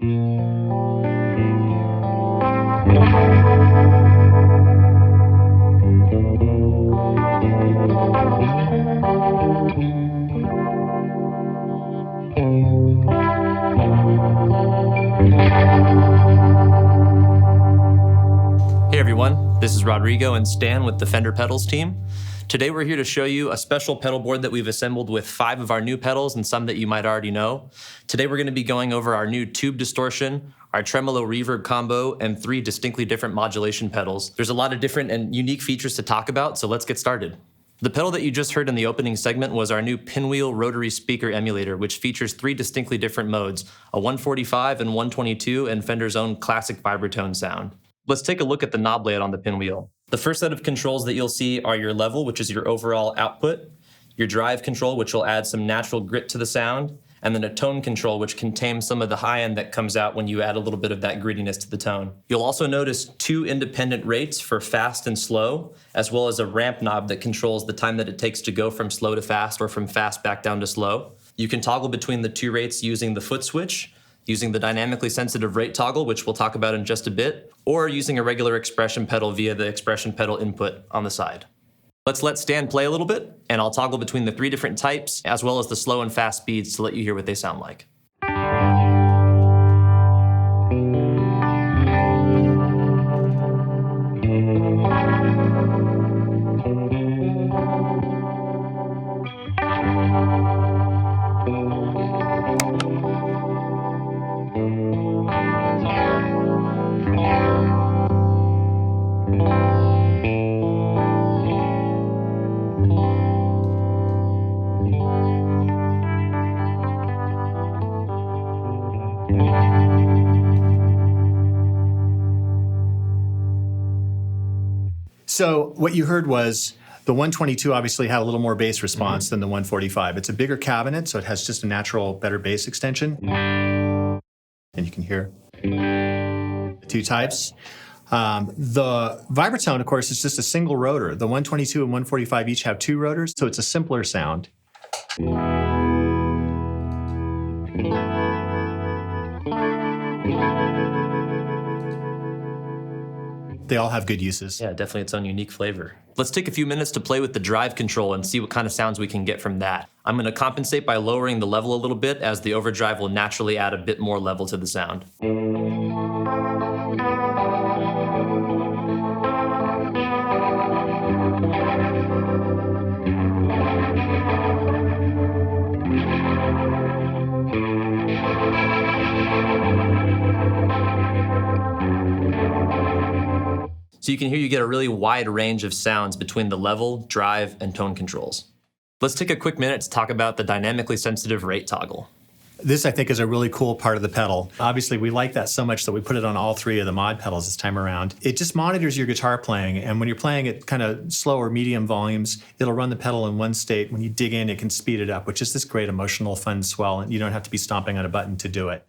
Hey everyone, this is Rodrigo and Stan with the Fender Pedals team. Today we're here to show you a special pedal board that we've assembled with 5 of our new pedals and some that you might already know. Today we're going to be going over our new Tube Distortion, our Tremolo Reverb combo, and 3 distinctly different modulation pedals. There's a lot of different and unique features to talk about, so let's get started. The pedal that you just heard in the opening segment was our new Pinwheel rotary speaker emulator, which features 3 distinctly different modes, a 145 and 122, and Fender's own classic vibratone sound. Let's take a look at the knob layout on the Pinwheel. The first set of controls that you'll see are your level, which is your overall output, your drive control, which will add some natural grit to the sound, and then a tone control, which can tame some of the high end that comes out when you add a little bit of that grittiness to the tone. You'll also notice 2 independent rates for fast and slow, as well as a ramp knob that controls the time that it takes to go from slow to fast or from fast back down to slow. You can toggle between the 2 rates using the foot switch, using the dynamically sensitive rate toggle, which we'll talk about in just a bit, or using a regular expression pedal via the expression pedal input on the side. Let's let Stan play a little bit, and I'll toggle between the 3 different types, as well as the slow and fast speeds to let you hear what they sound like. So what you heard was the 122 obviously had a little more bass response than the 145. It's a bigger cabinet, so it has just a natural, better bass extension. And you can hear the 2 types. The vibratone, of course, is just a single rotor. The 122 and 145 each have 2 rotors, so it's a simpler sound. They all have good uses. Yeah, definitely its own unique flavor. Let's take a few minutes to play with the drive control and see what kind of sounds we can get from that. I'm going to compensate by lowering the level a little bit, as the overdrive will naturally add a bit more level to the sound. So you can hear you get a really wide range of sounds between the level, drive, and tone controls. Let's take a quick minute to talk about the dynamically sensitive rate toggle. This, I think, is a really cool part of the pedal. Obviously, we like that so much that we put it on all 3 of the mod pedals this time around. It just monitors your guitar playing, and when you're playing at kind of slow or medium volumes, it'll run the pedal in one state. When you dig in, it can speed it up, which is this great emotional, fun swell, and you don't have to be stomping on a button to do it.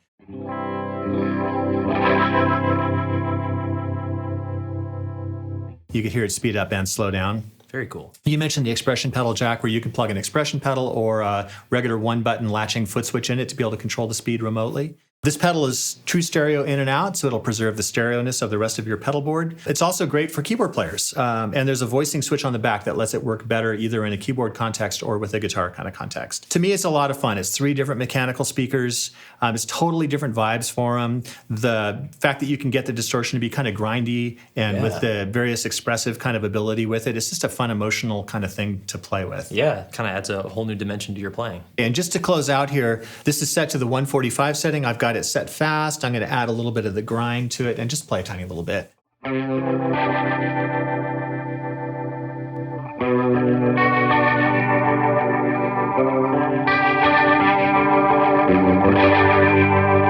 You could hear it speed up and slow down. Very cool. You mentioned the expression pedal jack, where you can plug an expression pedal or a regular 1-button latching foot switch in it to be able to control the speed remotely. This pedal is true stereo in and out, so it'll preserve the stereo-ness of the rest of your pedal board. It's also great for keyboard players, and there's a voicing switch on the back that lets it work better either in a keyboard context or with a guitar kind of context. To me, it's a lot of fun. It's 3 different mechanical speakers. It's totally different vibes for them. The fact that you can get the distortion to be kind of grindy and with the various expressive kind of ability with it, it's just a fun, emotional kind of thing to play with. Yeah, kind of adds a whole new dimension to your playing. And just to close out here, this is set to the 145 setting. I've got it set fast. I'm going to add a little bit of the grind to it and just play a tiny little bit.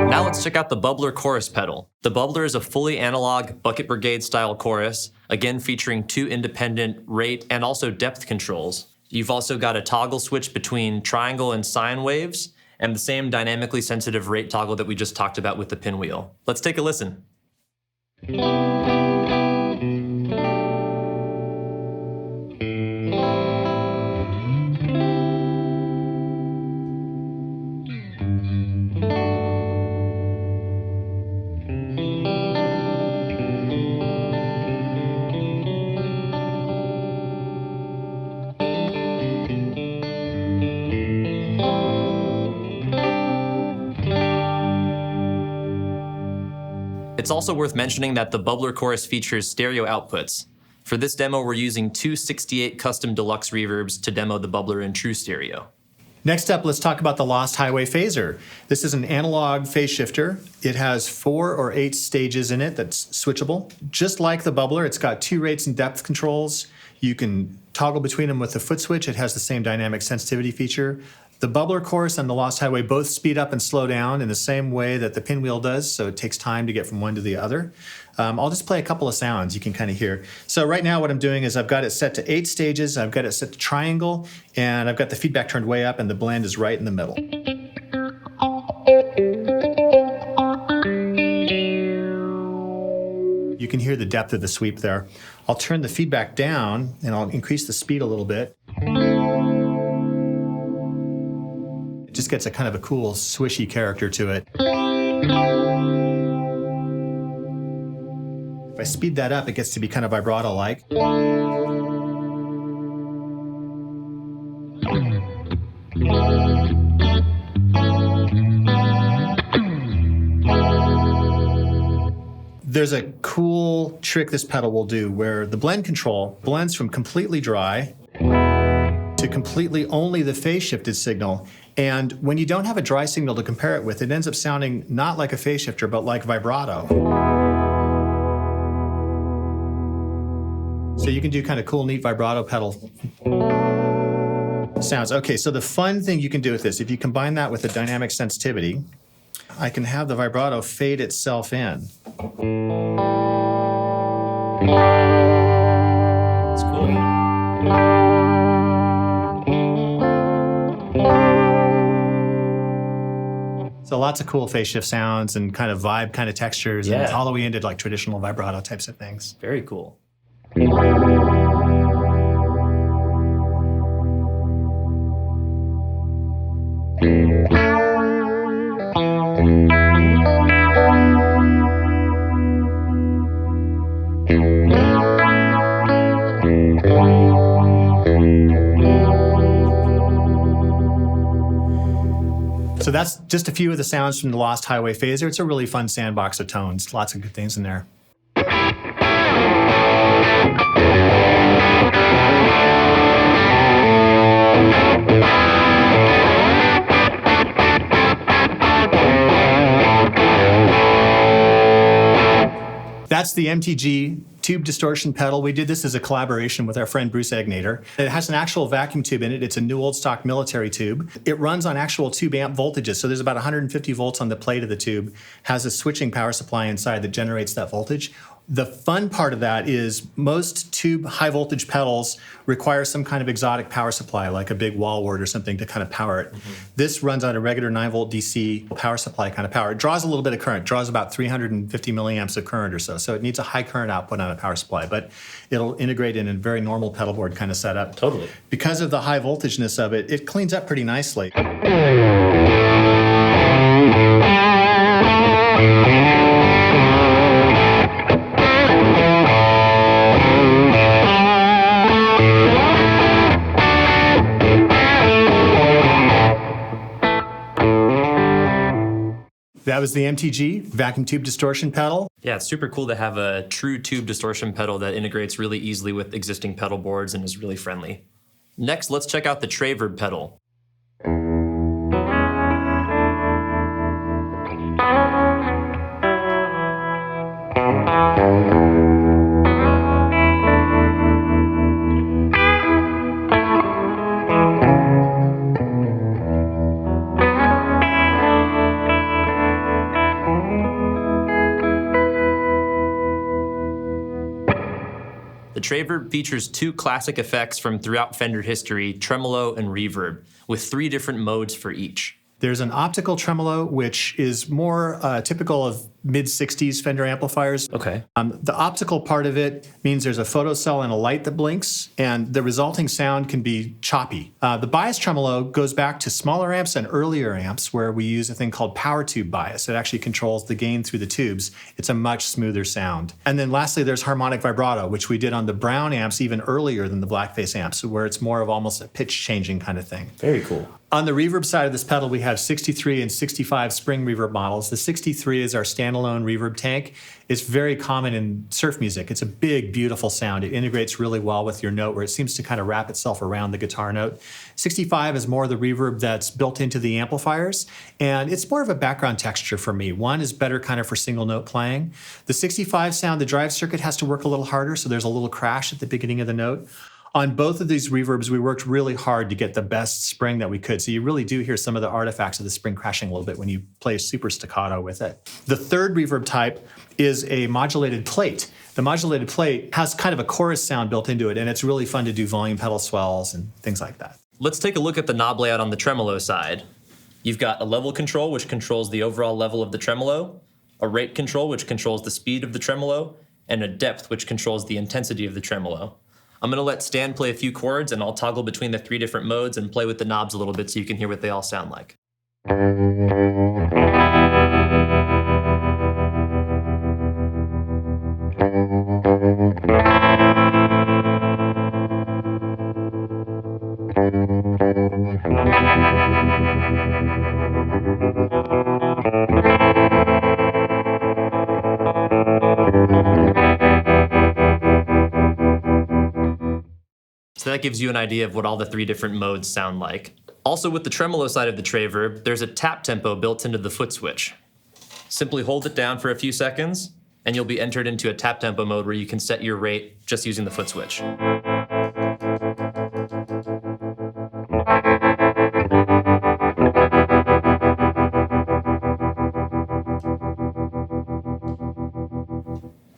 Now let's check out the Bubbler chorus pedal. The Bubbler is a fully analog Bucket Brigade style chorus, again featuring 2 independent rate and also depth controls. You've also got a toggle switch between triangle and sine waves, and the same dynamically sensitive rate toggle that we just talked about with the Pinwheel. Let's take a listen. It's also worth mentioning that the Bubbler Chorus features stereo outputs. For this demo, we're using two 68 custom deluxe reverbs to demo the Bubbler in true stereo. Next up, let's talk about the Lost Highway Phaser. This is an analog phase shifter. It has 4 or 8 stages in it that's switchable. Just like the Bubbler, it's got 2 rates and depth controls. You can toggle between them with the foot switch. It has the same dynamic sensitivity feature. The Bubbler Chorus and the Lost Highway both speed up and slow down in the same way that the Pinwheel does, so it takes time to get from one to the other. I'll just play a couple of sounds you can kind of hear. So right now what I'm doing is I've got it set to 8 stages, I've got it set to triangle, and I've got the feedback turned way up and the blend is right in the middle. You can hear the depth of the sweep there. I'll turn the feedback down and I'll increase the speed a little bit. It just gets a kind of a cool swishy character to it. If I speed that up, it gets to be kind of vibrato-like. There's a cool trick this pedal will do where the blend control blends from completely dry to completely only the phase shifted signal. And when you don't have a dry signal to compare it with, it ends up sounding not like a phase shifter, but like vibrato. So you can do kind of cool, neat vibrato pedal sounds. Okay, so the fun thing you can do with this, if you combine that with the dynamic sensitivity, I can have the vibrato fade itself in. That's cool. So lots of cool phase shift sounds and kind of vibe kind of textures, and Yeah. all the way into like traditional vibrato types of things. Very cool. So that's just a few of the sounds from the Lost Highway Phaser. It's a really fun sandbox of tones. Lots of good things in there. That's the MTG Tube Distortion pedal. We did this as a collaboration with our friend Bruce Egnator. It has an actual vacuum tube in it. It's a new old stock military tube. It runs on actual tube amp voltages, so there's about 150 volts on the plate of the tube, has a switching power supply inside that generates that voltage. The fun part of that is most tube high voltage pedals require some kind of exotic power supply, like a big wall wart or something to kind of power it. This runs on a regular 9 volt DC power supply kind of power. It draws a little bit of current, draws about 350 milliamps of current or so. So it needs a high current output on a power supply, but it'll integrate in a very normal pedal board kind of setup. Totally. Because of the high voltageness of it, it cleans up pretty nicely. That was the MTG Vacuum Tube Distortion pedal. Yeah, it's super cool to have a true tube distortion pedal that integrates really easily with existing pedal boards and is really friendly. Next, let's check out the Tre-Verb pedal. The Tre-Verb features two classic effects from throughout Fender history, tremolo and reverb, with 3 different modes for each. There's an optical tremolo, which is more typical of mid-60s Fender amplifiers. Okay. The optical part of it means there's a photocell and a light that blinks, and the resulting sound can be choppy. The bias tremolo goes back to smaller amps and earlier amps, where we use a thing called power tube bias. It actually controls the gain through the tubes. It's a much smoother sound. And then lastly, there's harmonic vibrato, which we did on the Brown amps even earlier than the Blackface amps, where it's more of almost a pitch-changing kind of thing. Very cool. On the reverb side of this pedal, we have 63 and 65 spring reverb models. The 63 is our standard standalone reverb tank. It's very common in surf music. It's a big, beautiful sound. It integrates really well with your note where it seems to kind of wrap itself around the guitar note. 65 is more the reverb that's built into the amplifiers, and it's more of a background texture for me. One is better kind of for single note playing. The 65 sound, the drive circuit has to work a little harder, so there's a little crash at the beginning of the note. On both of these reverbs, we worked really hard to get the best spring that we could. So you really do hear some of the artifacts of the spring crashing a little bit when you play super staccato with it. The third reverb type is a modulated plate. The modulated plate has kind of a chorus sound built into it, and it's really fun to do volume pedal swells and things like that. Let's take a look at the knob layout on the tremolo side. You've got a level control, which controls the overall level of the tremolo, a rate control, which controls the speed of the tremolo, and a depth, which controls the intensity of the tremolo. I'm going to let Stan play a few chords, and I'll toggle between the 3 different modes and play with the knobs a little bit so you can hear what they all sound like. So that gives you an idea of what all the 3 different modes sound like. Also, with the tremolo side of the Tre-Verb, there's a tap tempo built into the foot switch. Simply hold it down for a few seconds, and you'll be entered into a tap tempo mode where you can set your rate just using the foot switch.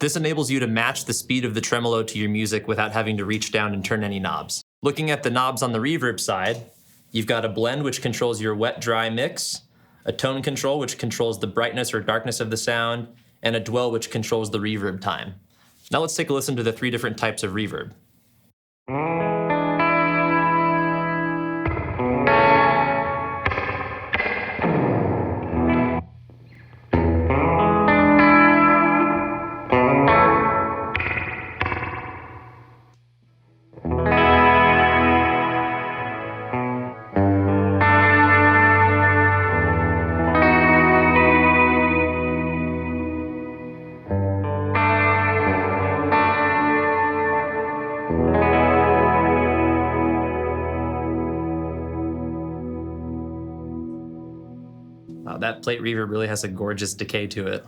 This enables you to match the speed of the tremolo to your music without having to reach down and turn any knobs. Looking at the knobs on the reverb side, you've got a blend which controls your wet-dry mix, a tone control which controls the brightness or darkness of the sound, and a dwell which controls the reverb time. Now let's take a listen to the 3 different types of reverb. Wow, that plate reverb really has a gorgeous decay to it.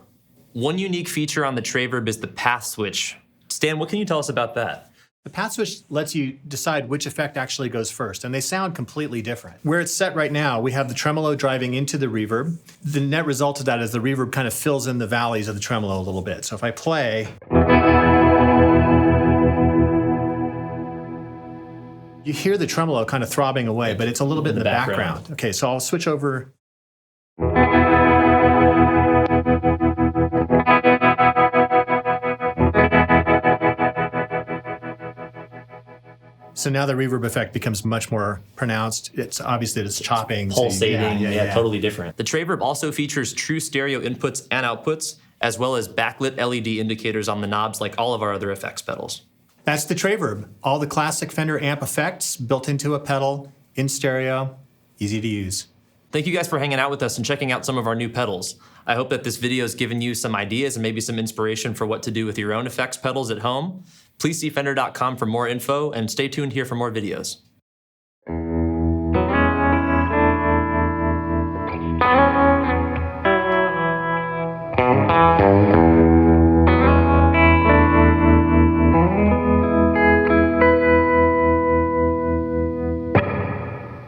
One unique feature on the Tre-Verb is the path switch. Stan, what can you tell us about that? The path switch lets you decide which effect actually goes first, and they sound completely different. Where it's set right now, we have the tremolo driving into the reverb. The net result of that is the reverb kind of fills in the valleys of the tremolo a little bit. So if I play, you hear the tremolo kind of throbbing away, but it's a little bit in the background. Okay, so I'll switch over. So now the reverb effect becomes much more pronounced. It's obvious that it's chopping. Pulsating, yeah, totally different. The Tre-Verb also features true stereo inputs and outputs, as well as backlit LED indicators on the knobs like all of our other effects pedals. That's the Tre-Verb. All the classic Fender amp effects built into a pedal, in stereo, easy to use. Thank you guys for hanging out with us and checking out some of our new pedals. I hope that this video has given you some ideas and maybe some inspiration for what to do with your own effects pedals at home. Please see Fender.com for more info and stay tuned here for more videos.